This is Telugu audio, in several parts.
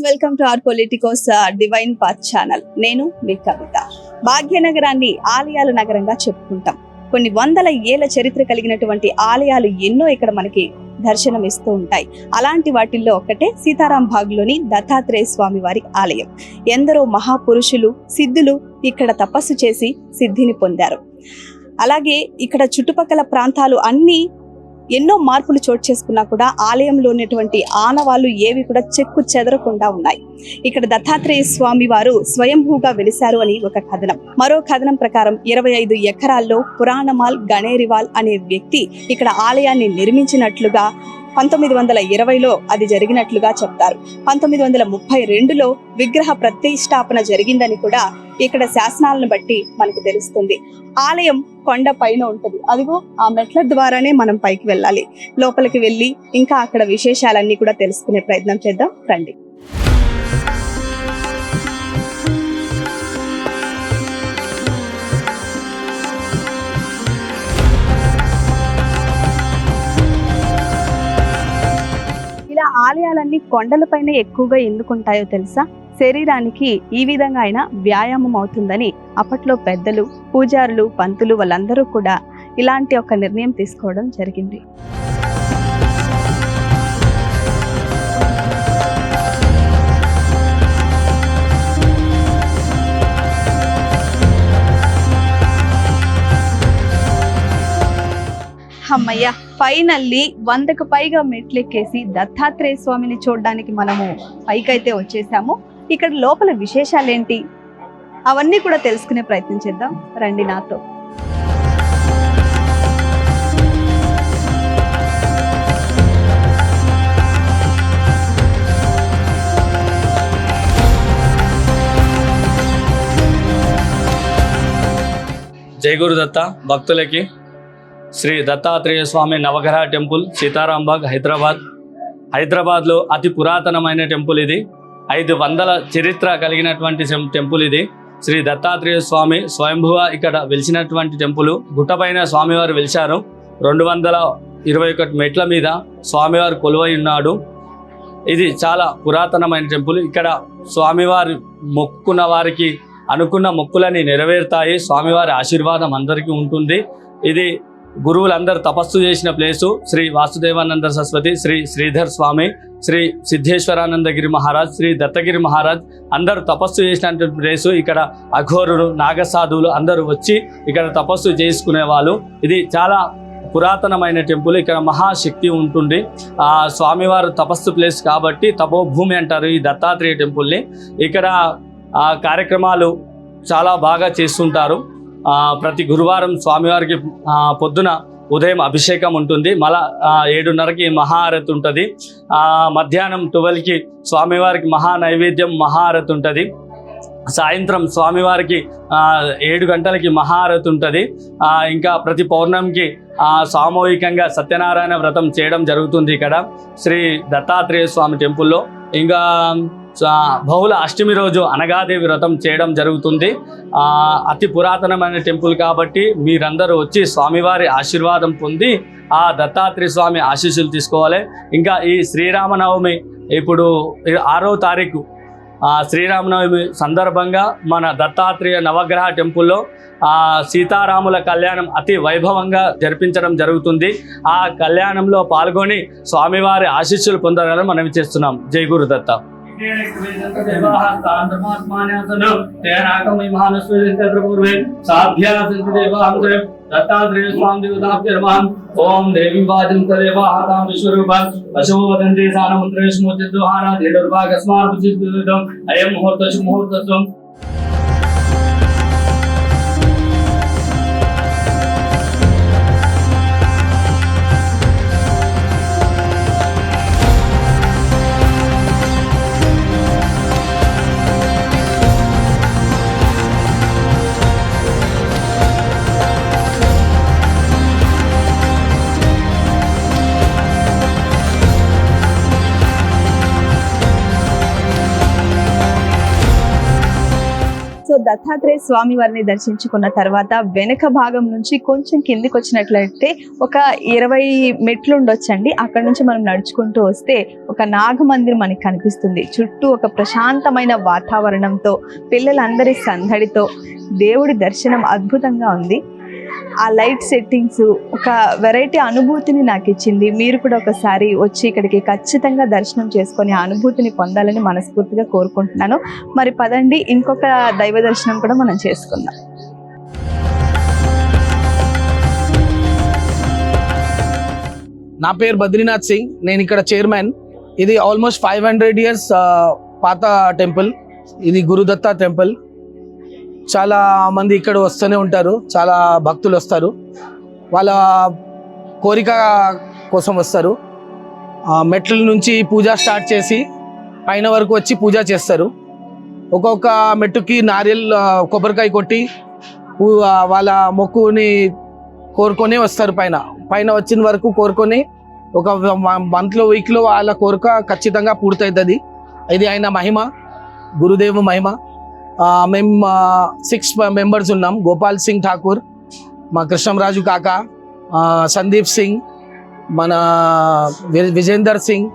Welcome to our Politicos divine path channel. నేను మీ కవిత. భాగ్యనగరాన్ని ఆలయాల నగరంగా చెప్పుకుంటాం. కొన్ని వందల ఏళ్ల చరిత్ర కలిగినటువంటి ఆలయాలు ఎన్నో ఇక్కడ మనకి దర్శనం ఇస్తూ ఉంటాయి. అలాంటి వాటిల్లో ఒకటే సీతారాం బాగ్లోని దత్తాత్రేయ స్వామి వారి ఆలయం. ఎందరో మహాపురుషులు, సిద్ధులు ఇక్కడ తపస్సు చేసి సిద్ధిని పొందారు. అలాగే ఇక్కడ చుట్టుపక్కల ప్రాంతాలు అన్నీ ఎన్నో మార్పులు చోటు చేసుకున్నా కూడా ఆలయంలో ఉన్నటువంటి ఆనవాళ్లు ఏవి కూడా చెక్కు చెదరకుండా ఉన్నాయి. ఇక్కడ దత్తాత్రేయ స్వామి వారు స్వయంభూగా వెలిశారు అని ఒక కథనం. మరో కథనం ప్రకారం 25 ఎకరాల్లో పురాణమాల్ గణేరివాల్ అనే వ్యక్తి ఇక్కడ ఆలయాన్ని నిర్మించినట్లుగా 1920లో అది జరిగినట్లుగా చెప్తారు. 1932లో విగ్రహ ప్రతిష్టాపన జరిగిందని కూడా ఇక్కడ శాసనాలను బట్టి మనకు తెలుస్తుంది. ఆలయం కొండ పైన ఉంటుంది. అదిగో ఆ మెట్ల ద్వారానే మనం పైకి వెళ్ళాలి. లోపలికి వెళ్ళి ఇంకా అక్కడ విశేషాలన్నీ కూడా తెలుసుకునే ప్రయత్నం చేద్దాం రండి. ఇలా ఆలయాలన్నీ కొండలపైన ఎక్కువగా ఎందుకుంటాయో తెలుసా? శరీరానికి ఈ విధంగా అయినా వ్యాయామం అవుతుందని అప్పట్లో పెద్దలు, పూజారులు, పంతులు వాళ్ళందరూ కూడా ఇలాంటి ఒక నిర్ణయం తీసుకోవడం జరిగింది. అమ్మయ్య, ఫైనల్లీ 100కు పైగా మెట్లెక్కేసి దత్తాత్రేయ స్వామిని చూడడానికి మనము పైకైతే వచ్చేసాము. ఇక్కడ లోపల విశేషాలేంటి అవన్నీ కూడా తెలుసుకునే ప్రయత్నం చేద్దాం రండి నాతో. జై గురుదత్త భక్తులకి శ్రీ దత్తాత్రేయ స్వామి నవగ్రహ టెంపుల్, సీతారాం బాగ్, హైదరాబాద్లో అతి పురాతనమైన టెంపుల్ ఇది. 500 చరిత్ర కలిగినటువంటి టెంపుల్ ఇది. శ్రీ దత్తాత్రేయ స్వామి స్వయంభువ ఇక్కడ వెలిసినటువంటి టెంపుల్. గుట్టపైన స్వామివారు వెలిశారు. 221 మెట్ల మీద స్వామివారు కొలువై ఉన్నాడు. ఇది చాలా పురాతనమైన టెంపుల్. ఇక్కడ స్వామివారి మొక్కుకున్న వారికి అనుకున్న మొక్కులని నెరవేరుతాయి. స్వామివారి ఆశీర్వాదం అందరికీ ఉంటుంది. ఇది గురువులందరూ తపస్సు చేసిన ప్లేసు. శ్రీ వాసుదేవానంద సరస్వతి, శ్రీ శ్రీధర్ స్వామి, శ్రీ సిద్ధేశ్వరానందగిరి మహారాజ్, శ్రీ దత్తగిరి మహారాజ్ అందరూ తపస్సు చేసినటువంటి ప్లేసు. ఇక్కడ అఘోరులు, నాగసాధువులు అందరూ వచ్చి ఇక్కడ తపస్సు చేసుకునే వాళ్ళు. ఇది చాలా పురాతనమైన టెంపుల్. ఇక్కడ మహాశక్తి ఉంటుంది. స్వామివారు తపస్సు ప్లేస్ కాబట్టి తపోభూమి అంటారు ఈ దత్తాత్రేయ టెంపుల్ని. ఇక్కడ కార్యక్రమాలు చాలా బాగా చేస్తుంటారు. ప్రతి గురువారం స్వామివారికి పొద్దున ఉదయం అభిషేకం ఉంటుంది. మళ్ళా 7:30కి మహాహారతి ఉంటుంది. మధ్యాహ్నం 12కి స్వామివారికి మహా నైవేద్యం మహాహారతి ఉంటుంది. సాయంత్రం స్వామివారికి 7 గంటలకి మహాహారతి ఉంటుంది. ఇంకా ప్రతి పౌర్ణమికి సామూహికంగా సత్యనారాయణ వ్రతం చేయడం జరుగుతుంది ఇక్కడ శ్రీ దత్తాత్రేయ స్వామి టెంపుల్లో. ఇంకా బహుళ అష్టమి రోజు అనగాదేవి వ్రతం చేయడం జరుగుతుంది. అతి పురాతనమైన టెంపుల్ కాబట్టి మీరందరూ వచ్చి స్వామివారి ఆశీర్వాదం పొంది ఆ దత్తాత్రేయ స్వామి ఆశీస్సులు తీసుకోవాలి. ఇంకా ఈ శ్రీరామనవమి ఇప్పుడు 6వ తారీఖు శ్రీరామనవమి సందర్భంగా మన దత్తాత్రేయ నవగ్రహ టెంపుల్లో సీతారాముల కళ్యాణం అతి వైభవంగా జరిపించడం జరుగుతుంది. ఆ కళ్యాణంలో పాల్గొని స్వామివారి ఆశీస్సులు పొందాలని మనం చేస్తున్నాం. జై గురుదత్త. దత్తాత్రేయ స్వామి ఓం దేవి వాజం తదేవాహతాం విశ్వరూపం పశువు వదంతి సానమంత్రేష్మోచిద్దుహానా ధీరుర్భాగస్మార్పుచిద్దుదం అయం ముహూర్తశు ముహూర్తస్వం. దత్తాత్రేయ స్వామి వారిని దర్శించుకున్న తర్వాత వెనక భాగం నుంచి కొంచెం కిందికి వచ్చినట్లయితే ఒక 20 మెట్లు ఉండొచ్చండి. అక్కడ నుంచి మనం నడుచుకుంటూ వస్తే ఒక నాగమందిర్ మనకి కనిపిస్తుంది. చుట్టూ ఒక ప్రశాంతమైన వాతావరణంతో, పిల్లలందరి సందడితో దేవుడి దర్శనం అద్భుతంగా ఉంది. ఆ లైట్ సెట్టింగ్స్ ఒక వెరైటీ అనుభూతిని నాకు ఇచ్చింది. మీరు కూడా ఒకసారి వచ్చి ఇక్కడికి ఖచ్చితంగా దర్శనం చేసుకొని ఆ అనుభూతిని పొందాలని మనస్ఫూర్తిగా కోరుకుంటున్నాను. మరి పదండి, ఇంకొక దైవ దర్శనం కూడా మనం చేసుకుందాం. నా పేరు బద్రీనాథ్ సింగ్, నేను ఇక్కడ చైర్మన్. ఇది ఆల్మోస్ట్ 500 ఇయర్స్ పాత టెంపుల్. ఇది గురుదత్త టెంపుల్. చాలా మంది ఇక్కడ వస్తూనే ఉంటారు, చాలా భక్తులు వస్తారు, వాళ్ళ కోరిక కోసం వస్తారు. మెట్ల నుంచి పూజ స్టార్ట్ చేసి పైన వరకు వచ్చి పూజ చేస్తారు. ఒక్కొక్క మెట్టుకి నారియల్ కొబ్బరికాయ కొట్టి వాళ్ళ మొక్కుని కోరుకొని వస్తారు. పైన వచ్చిన వరకు కోరుకొని ఒక మంత్లో వీక్లో వాళ్ళ కోరిక ఖచ్చితంగా పూర్తవుతుంది. ఇది ఆయన మహిమ, గురుదేవు మహిమ. మేము 6 మెంబర్స్ ఉన్నాం. గోపాల్ సింగ్ ఠాకూర్, మా కృష్ణంరాజు కాకా, సందీప్ సింగ్, మన విజేందర్ సింగ్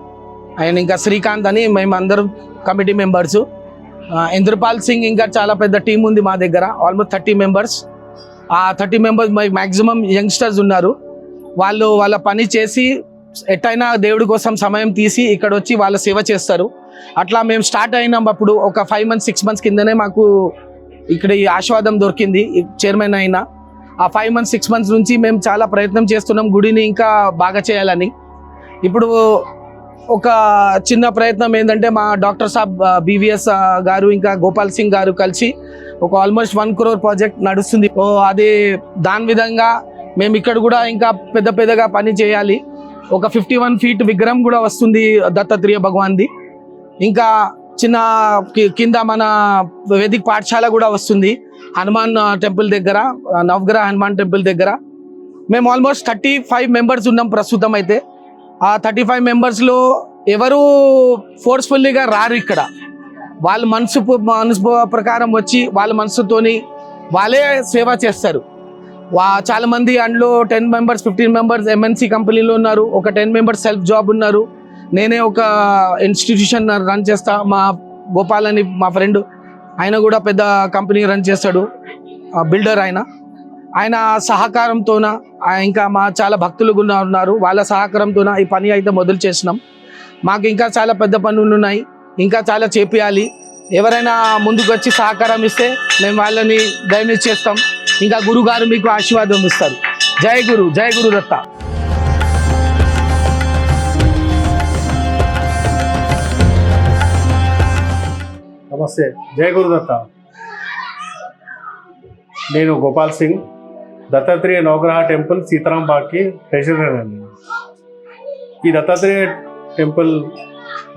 అండ్ ఇంకా శ్రీకాంత్ అని మేము అందరం కమిటీ మెంబర్స్. ఇంద్రపాల్ సింగ్ ఇంకా చాలా పెద్ద టీం ఉంది మా దగ్గర, ఆల్మోస్ట్ 30 మెంబర్స్. ఆ 30 మెంబర్స్ మ్యాక్సిమం యంగ్స్టర్స్ ఉన్నారు. వాళ్ళు వాళ్ళ పని చేసి ఎట్టయినా దేవుడి కోసం సమయం తీసి ఇక్కడ వచ్చి వాళ్ళ సేవ చేస్తారు. అట్లా మేము స్టార్ట్ అయినప్పుడు ఒక 5 months 6 months కిందనే మాకు ఇక్కడ ఈ ఆశీర్వాదం దొరికింది, చైర్మన్ అయినా. ఆ 5 months 6 months నుంచి మేము చాలా ప్రయత్నం చేస్తున్నాం గుడిని ఇంకా బాగా చేయాలని. ఇప్పుడు ఒక చిన్న ప్రయత్నం ఏంటంటే మా డాక్టర్ సాబ్ BVS గారు ఇంకా గోపాల్ సింగ్ గారు కలిసి ఒక ఆల్మోస్ట్ 1 crore ప్రాజెక్ట్ నడుస్తుంది. అది దాని విధంగా మేము ఇక్కడ కూడా ఇంకా పెద్దగా పని చేయాలి. ఒక 51 feet విగ్రహం కూడా వస్తుంది దత్తాత్రేయ భగవాన్ది. ఇంకా చిన్న కింద మన వేదిక పాఠశాల కూడా వస్తుంది హనుమాన్ టెంపుల్ దగ్గర, నవగ్రహ హనుమాన్ టెంపుల్ దగ్గర. మేము ఆల్మోస్ట్ 35 మెంబర్స్ ఉన్నాం ప్రస్తుతం. అయితే ఆ 35 మెంబర్స్లో ఎవరు ఫోర్స్ఫుల్లీగా రారు. ఇక్కడ వాళ్ళ మనసు ప్రకారం వచ్చి వాళ్ళ మనసుతోని వాళ్ళే సేవ చేస్తారు. చాలా మంది అందులో 10 members 15 members MNC కంపెనీలో ఉన్నారు, ఒక 10 members సెల్ఫ్ జాబ్ ఉన్నారు. నేనే ఒక ఇన్స్టిట్యూషన్ రన్ చేస్తా. మా గోపాల్ అని మా ఫ్రెండ్, ఆయన కూడా పెద్ద కంపెనీ రన్ చేస్తాడు, బిల్డర్. ఆయన సహకారంతోన ఇంకా మా చాలా భక్తులు కూడా ఉన్నారు, వాళ్ళ సహకారంతోన ఈ పని అయితే మొదలు చేసినాం. మాకు ఇంకా చాలా పెద్ద పనులు ఉన్నాయి, ఇంకా చాలా చేపియాలి. ఎవరైనా ముందుకు వచ్చి సహకారం ఇస్తే మేము వాళ్ళని దయచేసి చేస్తాం. ఇంకా గురుగారు మీకు ఆశీర్వాదం ఇస్తారు. జై గురు దత్త. నమస్తే, జై గురుదత్త. నేను గోపాల్ సింగ్, దత్తాత్రేయ నవగ్రహ టెంపుల్ సీతారాం బాగ్కి ట్రెజరర్ అండి. ఈ దత్తాత్రేయ టెంపుల్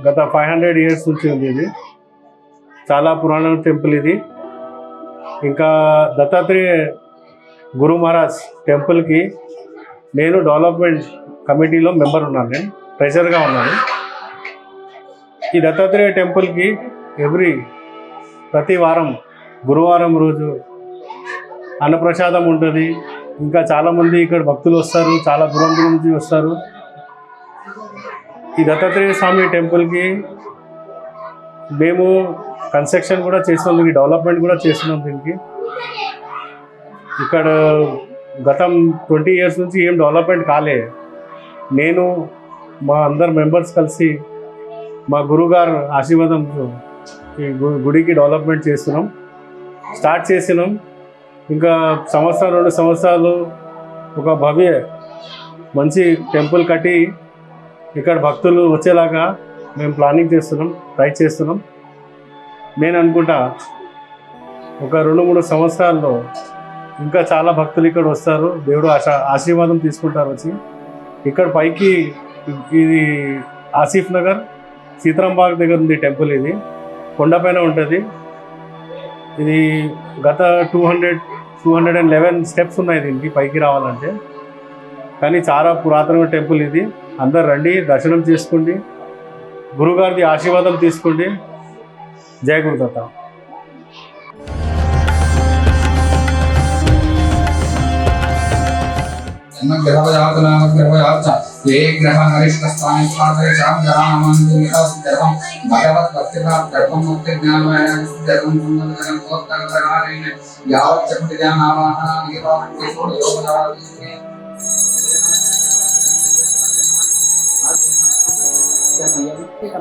గత 500 years నుంచి ఉంది. ఇది చాలా పురాణ టెంపుల్ ఇది. ఇంకా దత్తాత్రేయ గురు మహారాజ్ టెంపుల్కి నేను డెవలప్మెంట్ కమిటీలో మెంబర్ ఉన్నాను, నేను ట్రెజరర్గా ఉన్నాను. ఈ దత్తాత్రేయ టెంపుల్కి ప్రతి వారం గురువారం రోజు అన్నప్రసాదం ఉంటుంది. ఇంకా చాలామంది ఇక్కడ భక్తులు వస్తారు, చాలా దూరం నుంచి వస్తారు. ఈ దత్తాత్రేయ స్వామి టెంపుల్కి మేము కన్స్ట్రక్షన్ కూడా చేస్తున్నాం, దీనికి డెవలప్మెంట్ కూడా చేస్తున్నాం. దీనికి ఇక్కడ గతం 20 years నుంచి ఏం డెవలప్మెంట్ కాలే. నేను మా అందరు మెంబర్స్ కలిసి మా గురుగారు ఆశీర్వాదంతో ఈ గుడికి డెవలప్మెంట్ స్టార్ట్ చేసినాం. ఇంకా 1-2 సంవత్సరాలు ఒక భవ్య మంచి టెంపుల్ కట్టి ఇక్కడ భక్తులు వచ్చేలాగా మేము ప్లానింగ్ చేస్తున్నాం, ట్రై చేస్తున్నాం. నేను అనుకుంటా ఒక 2-3 సంవత్సరాల్లో ఇంకా చాలా భక్తులు ఇక్కడ వస్తారు, దేవుడు ఆశీర్వాదం తీసుకుంటారు వచ్చి. ఇక్కడ పైకి ఇది ఆసిఫ్ నగర్ సీతారాం బాగ్ దగ్గర ఉంది టెంపుల్. ఇది కొండపైన ఉంటుంది. ఇది గత 211 స్టెప్స్ ఉన్నాయి దీనికి పైకి రావాలంటే. కానీ చాలా పురాతన టెంపుల్ ఇది. అందరు రండి, దర్శనం చేసుకోండి, గురుగారిది ఆశీర్వాదం తీసుకోండి. జై గురుదత్త. ग्रहवजातनामग्रहवजात ये ग्रह हरिष्ठस्थाने स्वादयेषां ग्रहाणामनुगुणितं सिद्धं भगवद्भक्तिभाव गर्भं मुक्ति ज्ञानमयं सिद्धं सुन्दरं कोत्तरकारेण यावत् चक्ति ज्ञानावाहनानि भवन्ति सोढयोगजाति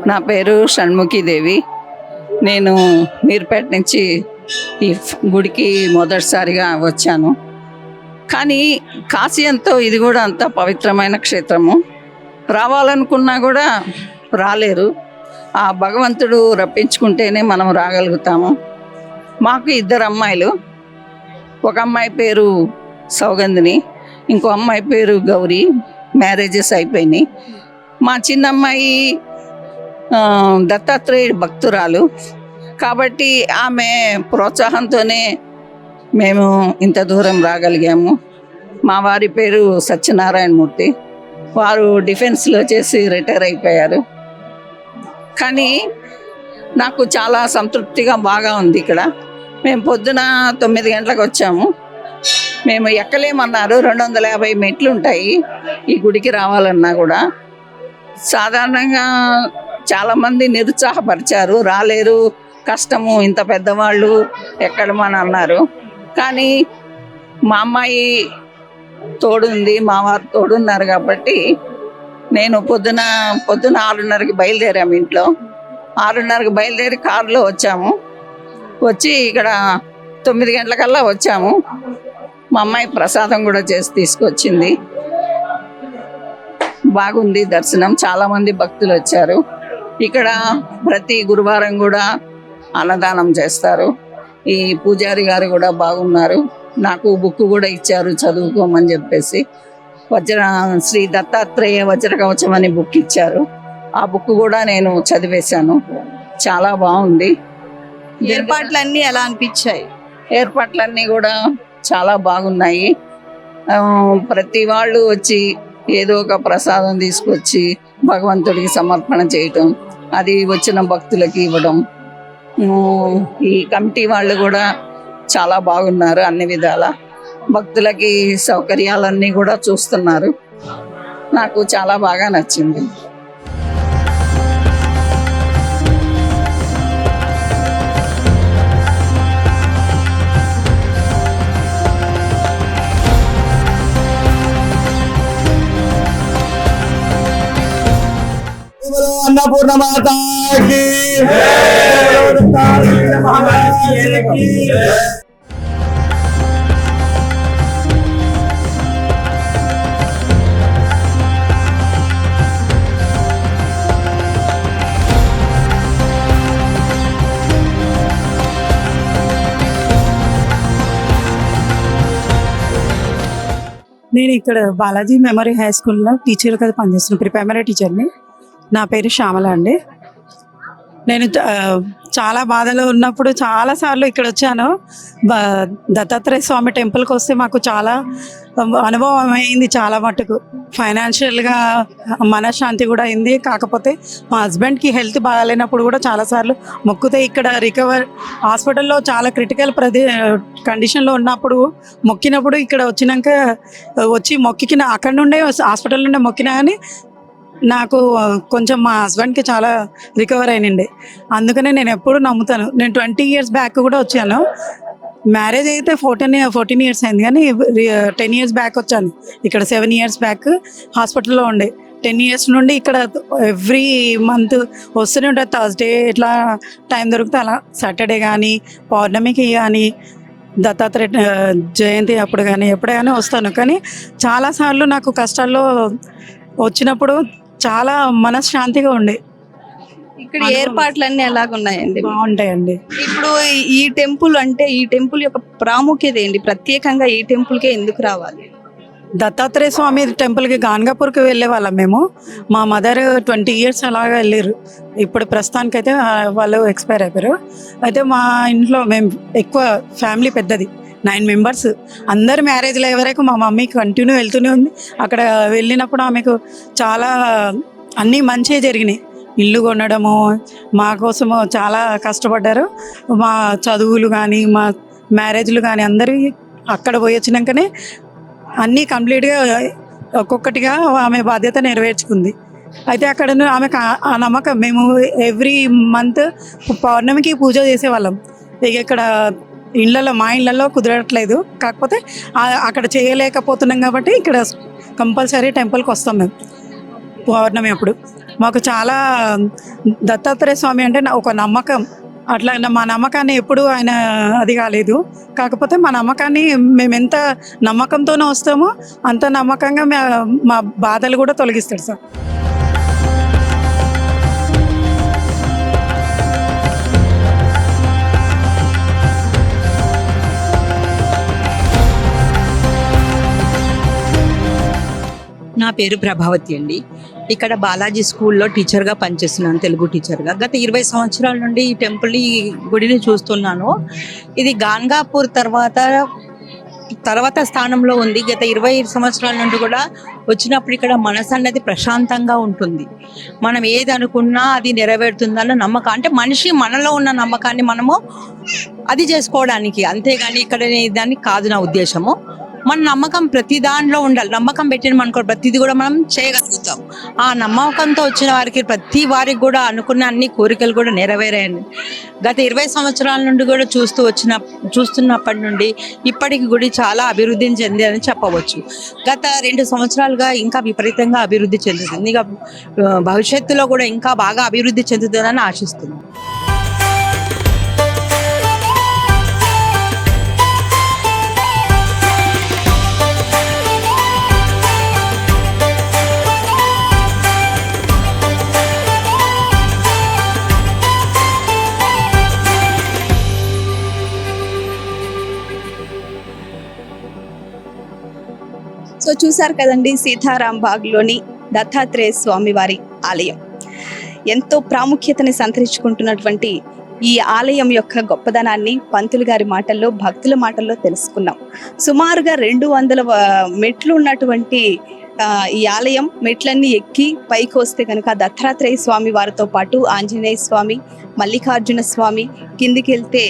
నా పేరు షణ్ముఖీదేవి. నేను మీర్పేట నుంచి ఈ గుడికి మొదటిసారిగా వచ్చాను. కానీ కాశీ ఎంతో ఇది కూడా అంత పవిత్రమైన క్షేత్రము. రావాలనుకున్నా కూడా రాలేరు. ఆ భగవంతుడు రప్పించుకుంటేనే మనం రాగలుగుతాము. మాకు 2 అమ్మాయిలు. ఒక అమ్మాయి పేరు సౌగంధిని, ఇంకో అమ్మాయి పేరు గౌరీ. మ్యారేజెస్ అయిపోయినాయి. మా చిన్న అమ్మాయి దత్తాత్రేయుడు భక్తురాలు కాబట్టి ఆమె ప్రోత్సాహంతోనే మేము ఇంత దూరం రాగలిగాము. మా వారి పేరు సత్యనారాయణమూర్తి. వారు డిఫెన్స్లో చేసి రిటైర్ అయిపోయారు. కానీ నాకు చాలా సంతృప్తిగా బాగా ఉంది ఇక్కడ. మేము పొద్దున 9 గంటలకు వచ్చాము. మేము ఎక్కలేమన్నారు. 250 మెట్లు ఉంటాయి ఈ గుడికి రావాలన్నా కూడా. సాధారణంగా చాలామంది నిరుత్సాహపరిచారు, రాలేరు, కష్టము, ఇంత పెద్దవాళ్ళు ఎక్కడమని అన్నారు. కానీ మా అమ్మాయి తోడుంది, మా వారు తోడున్నారు కాబట్టి నేను పొద్దున 6:30కి బయలుదేరాము. ఇంట్లో 6:30కి బయలుదేరి కారులో వచ్చాము. వచ్చి ఇక్కడ 9 గంటలకల్లా వచ్చాము. మా అమ్మాయి ప్రసాదం కూడా చేసి తీసుకొచ్చింది. బాగుంది దర్శనం. చాలామంది భక్తులు వచ్చారు. ఇక్కడ ప్రతి గురువారం కూడా అన్నదానం చేస్తారు. ఈ పూజారి గారు కూడా బాగున్నారు. నాకు బుక్ కూడా ఇచ్చారు చదువుకోమని చెప్పేసి. శ్రీ దత్తాత్రేయ వజ్ర కవచం అని బుక్ ఇచ్చారు. ఆ బుక్ కూడా నేను చదివేశాను. చాలా బాగుంది. ఏర్పాట్లన్నీ ఎలా అనిపించాయి? ఏర్పాట్లన్నీ కూడా చాలా బాగున్నాయి. ప్రతి వాళ్ళు వచ్చి ఏదో ఒక ప్రసాదం తీసుకొచ్చి భగవంతుడికి సమర్పణ చేయటం, అది వచ్చిన భక్తులకి ఇవ్వడం. ఈ కమిటీ వాళ్ళు కూడా చాలా బాగున్నారు. అన్ని విధాల భక్తులకి సౌకర్యాలన్నీ కూడా చూస్తున్నారు. నాకు చాలా బాగా నచ్చింది. अन्नपूर्ण माता की నేను ఇక్కడ బాలాజీ మెమరీ హై స్కూల్లో టీచర్గా పనిచేస్తున్నాను. ప్రిప్రైమరీ టీచర్ని. నా పేరు శ్యామల అండి. నేను చాలా బాధలో ఉన్నప్పుడు చాలాసార్లు ఇక్కడ వచ్చాను. దత్తాత్రేయ స్వామి టెంపుల్కి వస్తే మాకు చాలా అనుభవం అయింది. చాలా మటుకు ఫైనాన్షియల్గా మనశ్శాంతి కూడా అయింది. కాకపోతే మా హస్బెండ్కి హెల్త్ బాగాలేనప్పుడు కూడా చాలాసార్లు మొక్కితే ఇక్కడ హాస్పిటల్లో చాలా క్రిటికల్ కండిషన్లో ఉన్నప్పుడు మొక్కినప్పుడు ఇక్కడ వచ్చినాక వచ్చి మొక్కిన అక్కడ నుండే హాస్పిటల్ నుండే మొక్కినా కానీ నాకు కొంచెం మా హస్బెండ్కి చాలా రికవర్ అయినండి. అందుకనే నేను ఎప్పుడు నమ్ముతాను. నేను 20 years బ్యాక్ కూడా వచ్చాను. మ్యారేజ్ అయితే 14 years అయింది, కానీ 10 years బ్యాక్ వచ్చాను. ఇక్కడ 7 years బ్యాక్ హాస్పిటల్లో ఉండే. 10 years నుండి ఇక్కడ ఎవ్రీ మంత్ వస్తూనే ఉంటుంది. థర్స్డే ఇట్లా టైం దొరికితే అలా సాటర్డే కానీ పౌర్ణమికి కానీ దత్తాత్రేయ జయంతి అప్పుడు కానీ ఎప్పుడైనా వస్తాను. కానీ చాలాసార్లు నాకు కష్టాల్లో వచ్చినప్పుడు చాలా మనశ్శాంతిగా ఉండే. ఇక్కడ ఏర్పాట్లన్నీ ఎలాగున్నాయండి? బాగుంటాయండి. ఇప్పుడు ఈ టెంపుల్ అంటే ఈ టెంపుల్ యొక్క ప్రాముఖ్యత ఏంటి? ప్రత్యేకంగా ఈ టెంపుల్కే ఎందుకు రావాలి? దత్తాత్రేయ స్వామి టెంపుల్కి గాన్గాపూర్కి వెళ్ళే వాళ్ళం మేము. మా మదర్ 20 years అలాగా వెళ్ళారు. ఇప్పుడు ప్రస్తుతానికైతే వాళ్ళు ఎక్స్పైర్ అయిపోయారు. అయితే మా ఇంట్లో మేము ఎక్కువ ఫ్యామిలీ పెద్దది, 9 members. అందరు మ్యారేజ్లు ఎవరైనా మా మమ్మీ కంటిన్యూ వెళ్తూనే ఉంది. అక్కడ వెళ్ళినప్పుడు ఆమెకు చాలా అన్నీ మంచిగా జరిగినాయి. ఇల్లు కొనడము, మా కోసము చాలా కష్టపడ్డారు. మా చదువులు కానీ మా మ్యారేజ్లు కానీ అందరి అక్కడ పోయి వచ్చినాకనే అన్నీ కంప్లీట్గా ఒక్కొక్కటిగా ఆమె బాధ్యత నెరవేర్చుకుంది. అయితే అక్కడ ఆమెకు ఆ నమ్మకం. మేము ఎవ్రీ మంత్ పౌర్ణమికి పూజ చేసేవాళ్ళం. ఇక ఇక్కడ మా ఇళ్ళల్లో కుదరట్లేదు, కాకపోతే అక్కడ చేయలేకపోతున్నాం కాబట్టి ఇక్కడ కంపల్సరీ టెంపుల్కి వస్తాం మేము పౌర్ణమి అప్పుడు. మాకు చాలా దత్తాత్రేయ స్వామి అంటే ఒక నమ్మకం. అట్లా మా నమ్మకాన్ని ఎప్పుడు ఆయన అది కాలేదు. కాకపోతే మా నమ్మకాన్ని మేము ఎంత నమ్మకంతోనే వస్తామో అంత నమ్మకంగా మా బాధలు కూడా తొలగిస్తాడు సార్. నా పేరు ప్రభావతి అండి. ఇక్కడ బాలాజీ స్కూల్లో టీచర్గా పనిచేస్తున్నాను, తెలుగు టీచర్గా. గత 20 సంవత్సరాల నుండి ఈ టెంపుల్, ఈ గుడిని చూస్తున్నాను. ఇది గాన్గాపూర్ తర్వాత స్థానంలో ఉంది. గత 20 సంవత్సరాల నుండి కూడా వచ్చినప్పుడు ఇక్కడ మనసు అన్నది ప్రశాంతంగా ఉంటుంది. మనం ఏది అనుకున్నా అది నెరవేరుతుందన్న నమ్మకం. అంటే మనిషి మనలో ఉన్న నమ్మకాన్ని మనము అది చేసుకోవడానికి, అంతేగాని ఇక్కడ దాన్ని కాదు నా ఉద్దేశము. మన నమ్మకం ప్రతి దాంట్లో ఉండాలి. నమ్మకం పెట్టిన మనకు ప్రతిదీ కూడా మనం చేయగలుగుతాం. ఆ నమ్మకంతో వచ్చిన వారికి, ప్రతి వారికి కూడా అనుకున్న అన్ని కోరికలు కూడా నెరవేరాయండి. గత 20 సంవత్సరాల నుండి కూడా చూస్తున్నప్పటి నుండి ఇప్పటికి గుడి చాలా అభివృద్ధిని చెందిందని చెప్పవచ్చు. గత 2 సంవత్సరాలుగా ఇంకా విపరీతంగా అభివృద్ధి చెందుతుంది. ఇక భవిష్యత్తులో కూడా ఇంకా బాగా అభివృద్ధి చెందుతుందని ఆశిస్తున్నాను. సో చూసారు కదండి, సీతారాంబాగ్లోని దత్తాత్రేయ స్వామి వారి ఆలయం ఎంతో ప్రాముఖ్యతని సంతరించుకుంటున్నటువంటి ఈ ఆలయం యొక్క గొప్పదనాన్ని పంతులు గారి మాటల్లో, భక్తుల మాటల్లో తెలుసుకున్నాం. సుమారుగా 200 మెట్లు ఉన్నటువంటి ఈ ఆలయం మెట్లన్నీ ఎక్కి పైకి వస్తే కనుక దత్తాత్రేయ స్వామి వారితో పాటు ఆంజనేయ స్వామి, మల్లికార్జున స్వామి, కిందికి వెళ్తే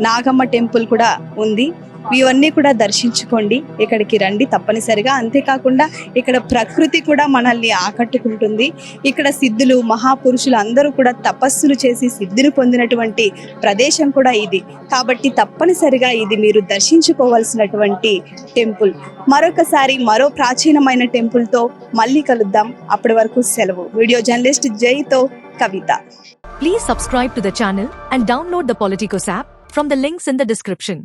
నాగమ్మ టెంపుల్ కూడా ఉంది. ఇవన్నీ కూడా దర్శించుకోండి, ఇక్కడికి రండి తప్పనిసరిగా. అంతేకాకుండా ఇక్కడ ప్రకృతి కూడా మనల్ని ఆకట్టుకుంటుంది. ఇక్కడ సిద్ధులు, మహాపురుషులు అందరూ కూడా తపస్సులు చేసి సిద్ధిని పొందినటువంటి ప్రదేశం కూడా ఇది. కాబట్టి తప్పనిసరిగా ఇది మీరు దర్శించుకోవాల్సినటువంటి టెంపుల్. మరొకసారి మరో ప్రాచీనమైన టెంపుల్తో మళ్ళీ కలుద్దాం. అప్పటి వరకు సెలవు. వీడియో జర్నలిస్ట్ జైతో Kavitha. Please subscribe to the channel and download the Politicos app from the links in the description.